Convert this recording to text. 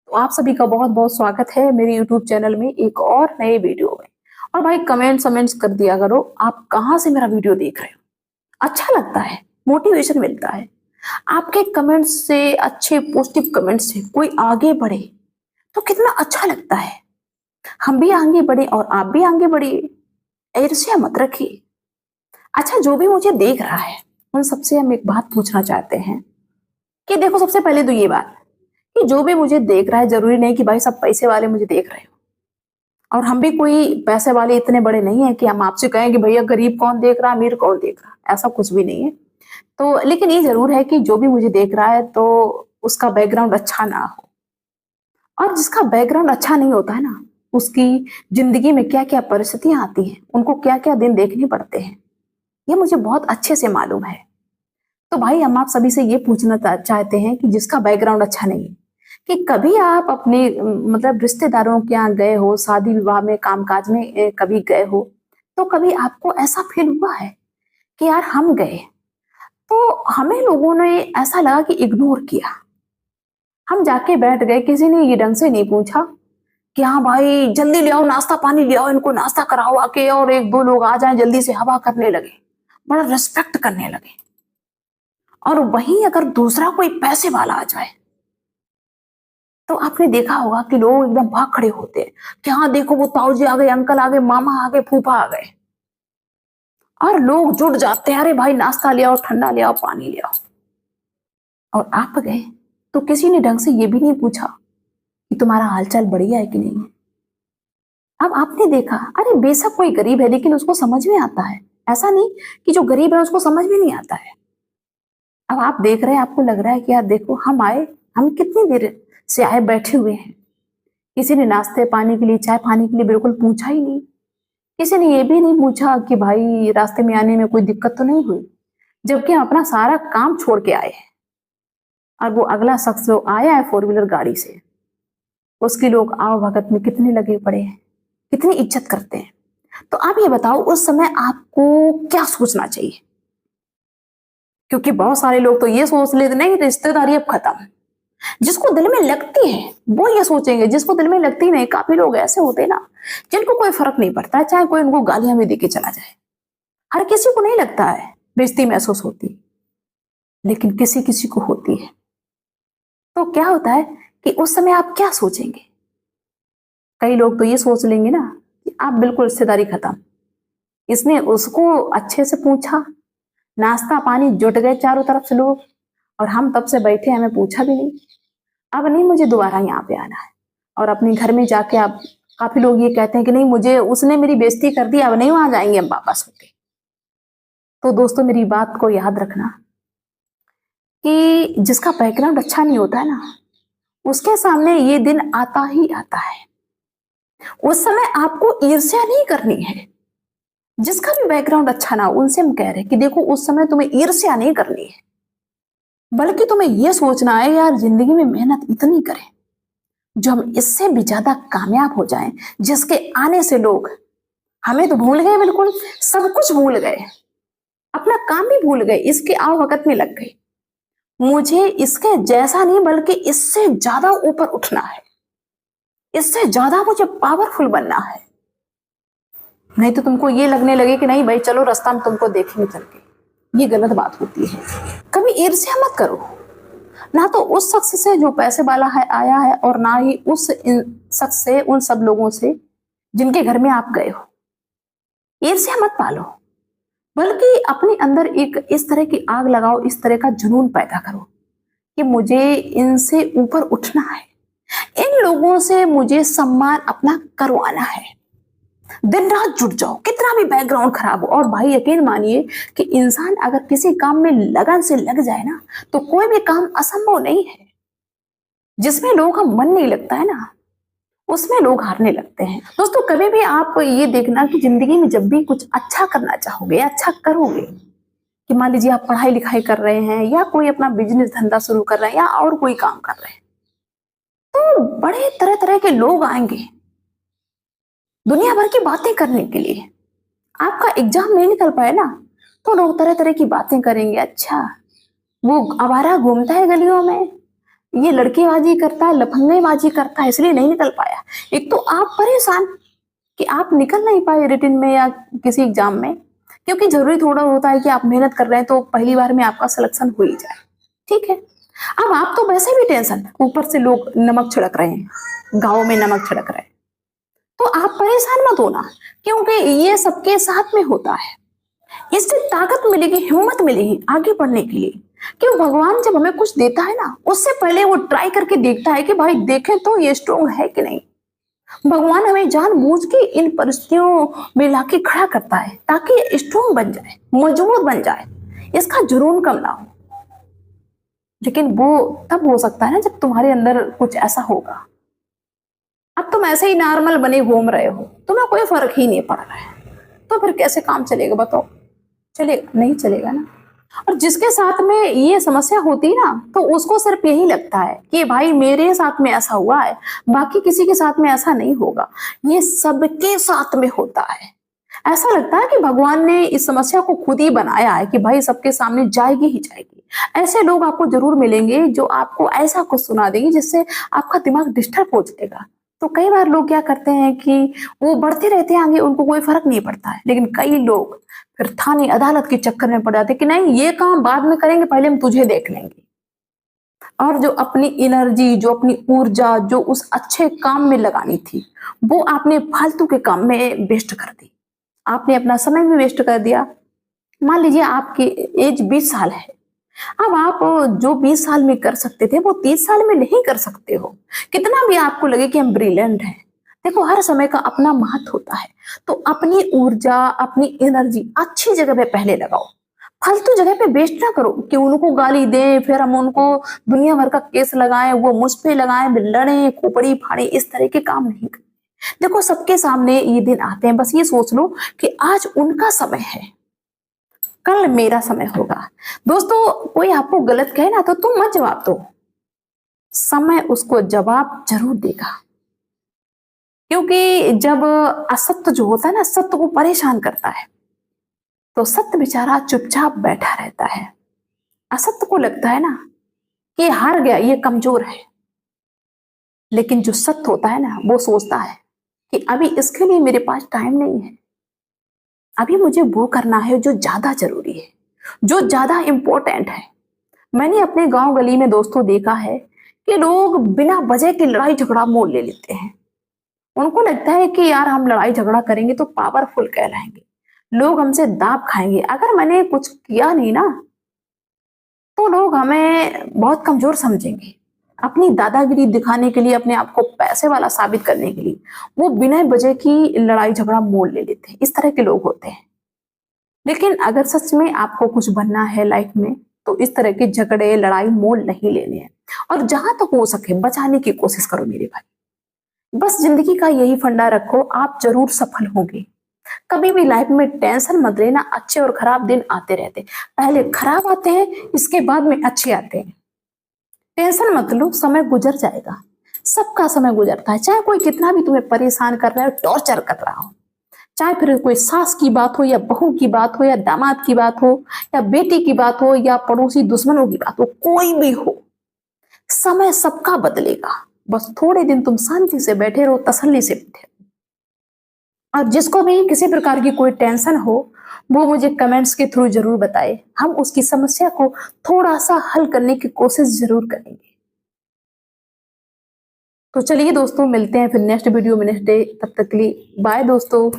तो आप सभी का बहुत बहुत स्वागत है मेरे YouTube चैनल में एक और नए वीडियो में। और भाई कमेंट्स कर दिया करो, आप कहाँ से मेरा वीडियो देख रहे हो। अच्छा लगता है, मोटिवेशन मिलता है। आपके कमेंट्स से, अच्छे पॉजिटिव कमेंट्स से कोई आगे बढ़े तो कितना अच्छा लगता है। हम भी आगे बढ़े और आप भी आगे बढ़िए, ईर्ष्या मत रखिए। अच्छा, जो भी मुझे देख रहा है उन सबसे हम एक बात पूछना चाहते हैं कि देखो, सबसे पहले तो ये बात कि जो भी मुझे देख रहा है, जरूरी नहीं कि भाई सब पैसे वाले मुझे देख रहे हो। और हम भी कोई पैसे वाले इतने बड़े नहीं है कि हम आपसे कहें कि भैया गरीब कौन देख रहा है, अमीर कौन देख रहा है, ऐसा कुछ भी नहीं है। तो लेकिन ये जरूर है कि जो भी मुझे देख रहा है तो उसका बैकग्राउंड अच्छा ना हो। और जिसका बैकग्राउंड अच्छा नहीं होता है ना, उसकी जिंदगी में क्या क्या परिस्थितियां आती हैं, उनको क्या क्या दिन देखने पड़ते हैं, ये मुझे बहुत अच्छे से मालूम है। तो भाई हम आप सभी से ये पूछना चाहते हैं कि जिसका बैकग्राउंड अच्छा नहीं है, कि कभी आप अपने मतलब रिश्तेदारों के यहाँ गए हो, शादी विवाह में, कामकाज में कभी गए हो, तो कभी आपको ऐसा फील हुआ है कि यार हम गए तो हमें लोगों ने ऐसा लगा कि इग्नोर किया। हम जाके बैठ गए, किसी ने ये ढंग से नहीं पूछा कि हाँ भाई जल्दी ले आओ, नाश्ता पानी ले आओ, इनको नाश्ता कराओ आके, और एक दो लोग आ जाएं जल्दी से, हवा करने लगे, बड़ा रिस्पेक्ट करने लगे। और वहीं अगर दूसरा कोई पैसे वाला आ जाए तो आपने देखा होगा कि लोग एकदम भाग खड़े होते हैं कि हाँ देखो वो ताऊ जी आ गए, अंकल आ गए, मामा आ गए, फूफा आ गए। और लोग जुट जाते हैं, अरे भाई नाश्ता ले आओ, ठंडा ले आओ, पानी ले आओ। और आप गए तो किसी ने ढंग से ये भी नहीं पूछा कि तुम्हारा हालचाल बढ़िया है कि नहीं है। अब आपने देखा, अरे बेशक कोई गरीब है लेकिन उसको समझ में आता है। ऐसा नहीं कि जो गरीब है उसको समझ में नहीं आता है। अब आप देख रहे हैं, आपको लग रहा है कि यार देखो हम आए, हम कितनी देर से आए, बैठे हुए हैं। किसी ने नाश्ते पानी के लिए, चाय पानी के लिए बिल्कुल पूछा ही नहीं। किसी ने ये भी नहीं पूछा कि भाई रास्ते में आने में कोई दिक्कत तो नहीं हुई, जबकि हम अपना सारा काम छोड़ के आए हैं। और वो अगला शख्स जो आया है फोर व्हीलर गाड़ी से, उसके लोग आओ भगत में कितने लगे पड़े हैं, कितनी इज्जत करते हैं। तो आप ये बताओ उस समय आपको क्या सोचना चाहिए। क्योंकि बहुत सारे लोग तो ये सोच लेते नहीं, रिश्तेदारी अब खत्म। जिसको दिल में लगती है वो ये सोचेंगे, जिसको दिल में लगती नहीं, काफी लोग ऐसे होते हैं ना जिनको कोई फर्क नहीं पड़ता, चाहे कोई उनको गालियां भी देके चला जाए। हर किसी को नहीं लगता है, बेइज्जती महसूस होती, लेकिन किसी किसी को होती है। तो क्या होता है कि उस समय आप क्या सोचेंगे। कई लोग तो ये सोच लेंगे ना कि आप बिल्कुल रिश्तेदारी खत्म, इसने उसको अच्छे से पूछा, नाश्ता पानी जुट गए चारों तरफ से लोग, और हम तब से बैठे, हमें पूछा भी नहीं। अब नहीं मुझे दोबारा यहाँ पे आना है। और अपने घर में जाके आप, काफी लोग ये कहते हैं कि नहीं मुझे उसने मेरी बेइज्जती कर दी, अब नहीं वहां जाएंगे हम वापस होके। तो दोस्तों मेरी बात को याद रखना कि जिसका बैकग्राउंड अच्छा नहीं होता है ना, उसके सामने ये दिन आता ही आता है। उस समय आपको ईर्ष्या नहीं करनी है। जिसका भी बैकग्राउंड अच्छा ना हो, उनसे हम कह रहे हैं कि देखो उस समय तुम्हें ईर्ष्या नहीं करनी है, बल्कि तुम्हें यह सोचना है यार जिंदगी में मेहनत इतनी करें जो हम इससे भी ज्यादा कामयाब हो जाएं, जिसके आने से लोग हमें तो भूल गए, बिल्कुल सब कुछ भूल गए, अपना काम भी भूल गए, इसके आओ भगत में लग गए। मुझे इसके जैसा नहीं बल्कि इससे ज्यादा ऊपर उठना है, इससे ज्यादा मुझे पावरफुल बनना है। नहीं तो तुमको ये लगने लगे कि नहीं भाई चलो रास्ता में तुमको देखेंगे चल के, ये गलत बात होती है। कभी ईर्ष्या मत करो, ना तो उस शख्स से जो पैसे वाला है आया है, और ना ही उस शख्स से, उन सब लोगों से जिनके घर में आप गए हो। ईर्ष्या मत पालो, बल्कि अपने अंदर एक इस तरह की आग लगाओ, इस तरह का जुनून पैदा करो कि मुझे इनसे ऊपर उठना है, इन लोगों से मुझे सम्मान अपना करवाना है। दिन रात जुट जाओ, कितना भी बैकग्राउंड खराब हो। और भाई यकीन मानिए कि इंसान अगर किसी काम में लगन से लग जाए ना, तो कोई भी काम असंभव नहीं है। जिसमें लोगों का मन नहीं लगता है ना, उसमें लोग हारने लगते हैं। दोस्तों कभी भी आप ये देखना कि जिंदगी में जब भी कुछ अच्छा करना चाहोगे, अच्छा करोगे, कि मान लीजिए आप पढ़ाई लिखाई कर रहे हैं, या कोई अपना बिजनेस धंधा शुरू कर रहे हैं, या और कोई काम कर रहे हैं, तो बड़े तरह तरह के लोग आएंगे दुनिया भर की बातें करने के लिए। आपका एग्जाम नहीं निकल पाए ना, तो लोग तरह तरह की बातें करेंगे। अच्छा वो आवारा घूमता है गलियों में, ये लड़केबाजी करता है, लफंगेबाजी करता है, इसलिए नहीं निकल पाया। एक तो आप परेशान कि आप निकल नहीं पाए रिटन में या किसी एग्जाम में, क्योंकि जरूरी थोड़ा होता है कि आप मेहनत कर रहे हैं तो पहली बार में आपका सिलेक्शन हो ही जाए, ठीक है। अब आप तो वैसे भी टेंशन, ऊपर से लोग नमक छिड़क रहे हैं, गाँव में नमक छिड़क रहे हैं, तो आप परेशान मत होना, क्योंकि ये सबके साथ में होता है। इससे ताकत मिलेगी, हिम्मत मिलेगी आगे बढ़ने के लिए। क्यों, भगवान जब हमें कुछ देता है ना, उससे पहले वो ट्राई करके देखता है कि भाई देखें तो ये स्ट्रोंग है कि नहीं। भगवान हमें जानबूझ के इन परिस्थितियों में लाके खड़ा करता है ताकि स्ट्रोंग बन जाए, मजबूत बन जाए, इसका जुनून कम ना हो। लेकिन वो तब हो सकता है ना जब तुम्हारे अंदर कुछ ऐसा होगा। अब तुम ऐसे ही नॉर्मल बने घूम रहे हो, तुम्हें कोई फर्क ही नहीं पड़ रहा है, तो फिर कैसे काम चलेगा बताओ? चलेगा नहीं, चलेगा ना। और जिसके साथ में ये समस्या होती है ना, तो उसको सिर्फ यही लगता है कि भाई मेरे साथ में ऐसा हुआ है, बाकी किसी के साथ में ऐसा नहीं होगा, ये सबके साथ में होता है। ऐसा लगता है कि भगवान ने इस समस्या को खुद ही बनाया है कि भाई सबके सामने जाएगी ही जाएगी। ऐसे लोग आपको जरूर मिलेंगे जो आपको ऐसा कुछ सुना देंगे जिससे आपका दिमाग डिस्टर्ब हो जाएगा। तो कई बार लोग क्या करते हैं कि वो बढ़ते रहते हैं आगे, उनको कोई फर्क नहीं पड़ता है। लेकिन कई लोग फिर थाने अदालत के चक्कर में पड़ जाते हैं कि नहीं ये काम बाद में करेंगे, पहले हम तुझे देख लेंगे। और जो अपनी एनर्जी, जो अपनी ऊर्जा, जो उस अच्छे काम में लगानी थी, वो आपने फालतू के काम में वेस्ट कर दी। आपने अपना समय भी वेस्ट कर दिया। मान लीजिए आपकी एज 20 साल है, अब आप जो 20 साल में कर सकते थे वो 30 साल में नहीं कर सकते हो। कितना भी आपको लगे कि हम ब्रिलियंट हैं, देखो हर समय का अपना महत्व होता है। तो अपनी ऊर्जा, अपनी एनर्जी अच्छी जगह पे पहले लगाओ, फालतू जगह पे वेस्ट ना करो कि उनको गाली दें, फिर हम उनको दुनिया भर का केस लगाएं, वो मुझ पे लगाएं, लड़ें, खोपड़ी फाड़े, इस तरह के काम नहीं करें। देखो सबके सामने ये दिन आते हैं, बस ये सोच लो कि आज उनका समय है, कल मेरा समय होगा। दोस्तों कोई आपको गलत कहे ना तो तुम मत जवाब दो, समय उसको जवाब जरूर देगा। क्योंकि जब असत्य जो होता है ना, सत्य को परेशान करता है, तो सत्य बेचारा चुपचाप बैठा रहता है। असत्य को लगता है ना कि हार गया, ये कमजोर है। लेकिन जो सत्य होता है ना, वो सोचता है कि अभी इसके लिए मेरे पास टाइम नहीं है, अभी मुझे वो करना है जो ज्यादा जरूरी है, जो ज्यादा इंपॉर्टेंट है। मैंने अपने गांव गली में दोस्तों देखा है कि लोग बिना वजह की लड़ाई झगड़ा मोल ले लेते हैं। उनको लगता है कि यार हम लड़ाई झगड़ा करेंगे तो पावरफुल कहलाएंगे, लोग हमसे दाब खाएंगे। अगर मैंने कुछ किया नहीं ना, तो लोग हमें बहुत कमजोर समझेंगे। अपनी दादागिरी दिखाने के लिए, अपने आप को पैसे वाला साबित करने के लिए, वो बिना वजह की लड़ाई झगड़ा मोल ले लेते हैं। इस तरह के लोग होते हैं। लेकिन अगर सच में आपको कुछ बनना है लाइफ में, तो इस तरह के झगड़े, लड़ाई मोल नहीं लेने हैं। और जहां तक हो सके बचाने की कोशिश करो मेरे भाई। बस जिंदगी का यही फंडा रखो, आप जरूर सफल होंगे। कभी भी लाइफ में टेंशन मत लेना, अच्छे और खराब दिन आते रहते, पहले खराब आते हैं, इसके बाद में अच्छे आते हैं। टेंशन मत लो, समय गुजर जाएगा। सबका समय गुजरता है, चाहे कोई कितना भी तुम्हें परेशान कर रहा है, टॉर्चर कर रहा हो, चाहे फिर कोई सास की बात हो, या बहू की बात हो, या दामाद की बात हो, या बेटी की बात हो, या पड़ोसी दुश्मनों की बात हो, कोई भी हो, समय सबका बदलेगा। बस थोड़े दिन तुम शांति से बैठे रहो, तसल्ली से बैठे रहो। और जिसको भी किसी प्रकार की कोई टेंशन हो, वो मुझे कमेंट्स के थ्रू जरूर बताए, हम उसकी समस्या को थोड़ा सा हल करने की कोशिश जरूर करेंगे। तो चलिए दोस्तों, मिलते हैं फिर नेक्स्ट वीडियो में नेक्स्ट डे। तब तक के लिए बाय दोस्तों।